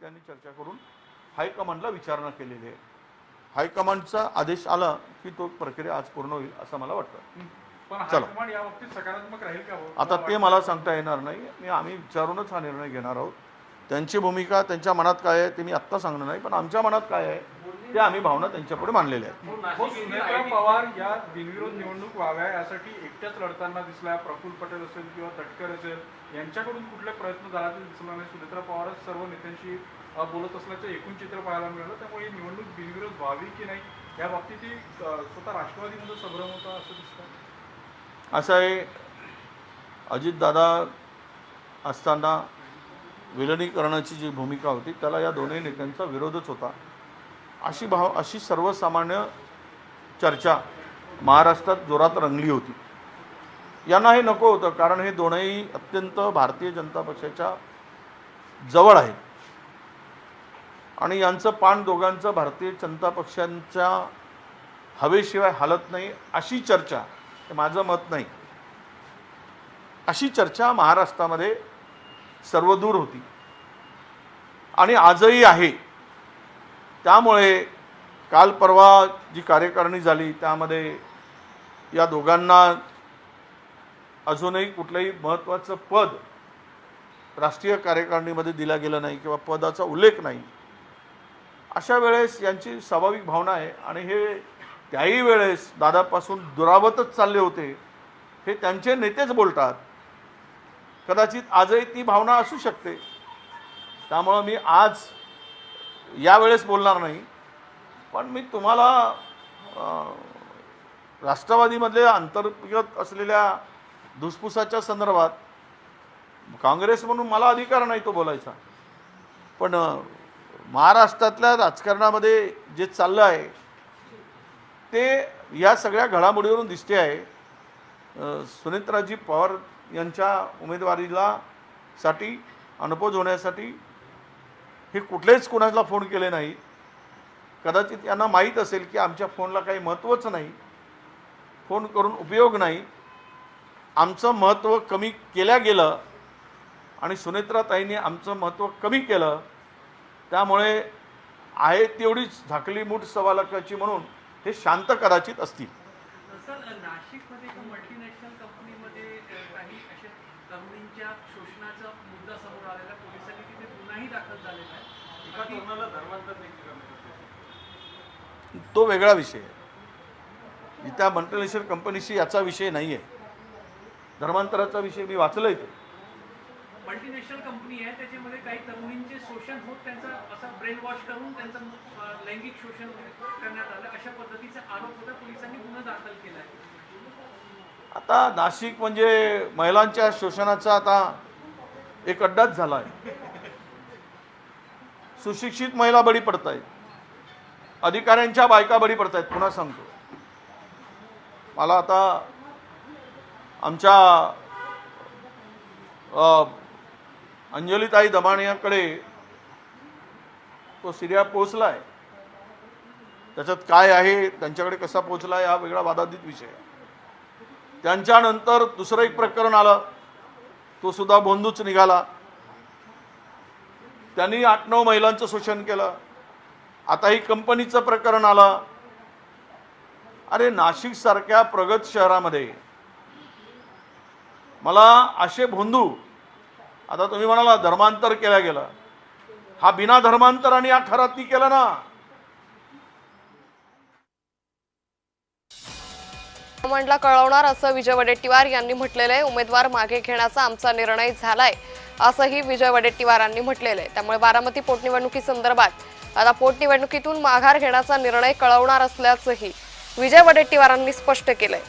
नेत्यांनी चर्चा करून हायकमांडला विचारणा केलेली आहे. हायकमांडचा आदेश आला की तो प्रक्रिया आज पूर्ण होईल असं मला वाटतं. पण हायकमांड या बाबतीत सकारात्मक राहील का? आता ते मला सांगता येणार नाही. आम्ही विचारूनच हा निर्णय घेणार आहोत. त्यांची भूमिका त्यांच्या मनात काय आहे ते मी आत्ता सांगणार नाही, पण आमच्या मनात काय आहे ते आम्ही भावना त्यांच्यापुढे मांडलेल्या आहेत. सुनेत्रा पवार या बिनविरोध निवडणूक व्हाव्या यासाठी एकट्याच लढताना दिसल्या. प्रफुल्ल पटेल असेल किंवा तटकर असेल यांच्याकडून कुठले प्रयत्न झाला ते दिसला नाही. सुनेत्रा पवारच सर्व नेत्यांशी बोलत असल्याचं एकूण चित्र पाहायला मिळालं. त्यामुळे ही निवडणूक बिनविरोध व्हावी की नाही या बाबतीत स्वतः राष्ट्रवादीमध्ये संभ्रम होता असं दिसतं. असं आहे, अजितदादा असताना विलिनीकरणाची जी भूमिका होती त्याला या दोन्ही नेत्यांचा विरोधच होता. अशी सर्वसामान्य चर्चा महाराष्ट्रात जोरात रंगली होती. यांना हे नको होतं, कारण हे दोनही अत्यंत भारतीय जनता पक्षाच्या जवळ आहेत आणि यांचं पान दोघांचं भारतीय जनता पक्षांच्या हवेशिवाय हालत नाही अशी चर्चा, हे माझं मत नाही, अशी चर्चा महाराष्ट्रामध्ये सर्वदूर होती आणि आजही आहे. त्यामुळे काल परवा जी कार्यकारिणी झाली त्यामध्ये या दोघांना अजूनही कुठलंही महत्त्वाचं पद राष्ट्रीय कार्यकारिणीमध्ये दिलं गेलं नाही किंवा पदाचा उल्लेख नाही. अशा वेळेस यांची स्वाभाविक भावना आहे आणि हे त्याही वेळेस दादापासून दुरावतच चालले होते हे त्यांचे नेतेच बोलतात. कदाचित आजही ती भावना असू शकते. त्यामुळं मी आज यावेळेस बोलणार नाही, पण मी तुम्हाला राष्ट्रवादीमधले अंतर्गत असलेल्या धुसफुसाच्या संदर्भात काँग्रेस म्हणून मला अधिकार नाही तो बोलायचा, पण महाराष्ट्रातल्या राजकारणामध्ये जे चाललं आहे ते या सगळ्या घडामोडीवरून दिसते आहे. सुनेत्राजी पवार यांच्या उमेदवारीला साठी अनपोज होण्यासाठी हे कुठलेच कोणाला फोन केले नाही. कदाचित यांना माहीत असेल की आमच्या फोनला काही महत्त्वच नाही, फोन करून उपयोग नाही, आमचं महत्त्व कमी केलं गेलं आणि सुनेत्राताईंनी आमचं महत्त्व कमी केलं. त्यामुळे आहे तेवढीच झाकली मूठ सव्वा लाखाची म्हणून हे शांत कदाचित असतील. नाशिकमध्ये एका मल्टीनॅशनल कंपनीमध्ये काही अशा तरुणींच्या शोषणाचा मुद्दा समोर आलेला, पोलिसांनी तिथे गुन्हाही दाखल झालेला आहे. एका तरुणाला धर्मांतर देखील तो वेगळा विषय आहे. त्या मल्टीनॅशनल कंपनीशी याचा विषय नाही आहे. धर्मांतराचा विषय मी वाचलंय. ते मल्टीनॅशनल कंपनी आहे, त्याच्यामध्ये काही तरुणींचे शोषण होत त्यांचा असा ब्रेन वॉश करून त्यांचं लैंगिक शोषण करण्यात आलं अशा पद्धतीचा आरोप होता. पोलिसांनी गुन्हा दाखल केला आहे. आता नाशिक म्हणजे महिलांच्या शोषणाचा आता एक अड्डाच झाला आहे. सुशिक्षित महिला बळी पडत आहेत, अधिकाऱ्यांच्या बायका बळी पडत आहेत. पुन्हा सांगतो, मला आता आमच्या अंजलीताई दमाणीकडे तो सीरिया पोहोचला आहे. त्याच्यात काय आहे, त्यांच्याकडे कसा पोहोचला हा वेगळा वादातीत विषय आहे. त्यांच्यानंतर दुसरं एक प्रकरण आलं, तो सुद्धा बोंदूच निघाला. त्यांनी 8-9 महिलांचं शोषण केलं. आता ही कंपनीचं प्रकरण आलं. अरे नाशिक सारख्या प्रगत शहरामध्ये मला असे भोंदू, आता तुम्ही म्हणाला धर्मांतर केलं गेलं, हा बिना धर्मांतर आणि हा खराती केला ना. हायकमांडला कळवणार असं विजय वडेट्टीवार यांनी म्हटलेलं आहे. उमेदवार मागे घेण्याचा आमचा निर्णय झालाय असंही विजय वडेट्टीवारांनी म्हटलेलं आहे. त्यामुळे बारामती पोटनिवडणुकीसंदर्भात आता पोटनिवडणुकीतून माघार घेण्याचा निर्णय कळवणार असल्याचंही विजय वडेट्टीवारांनी स्पष्ट केलंय.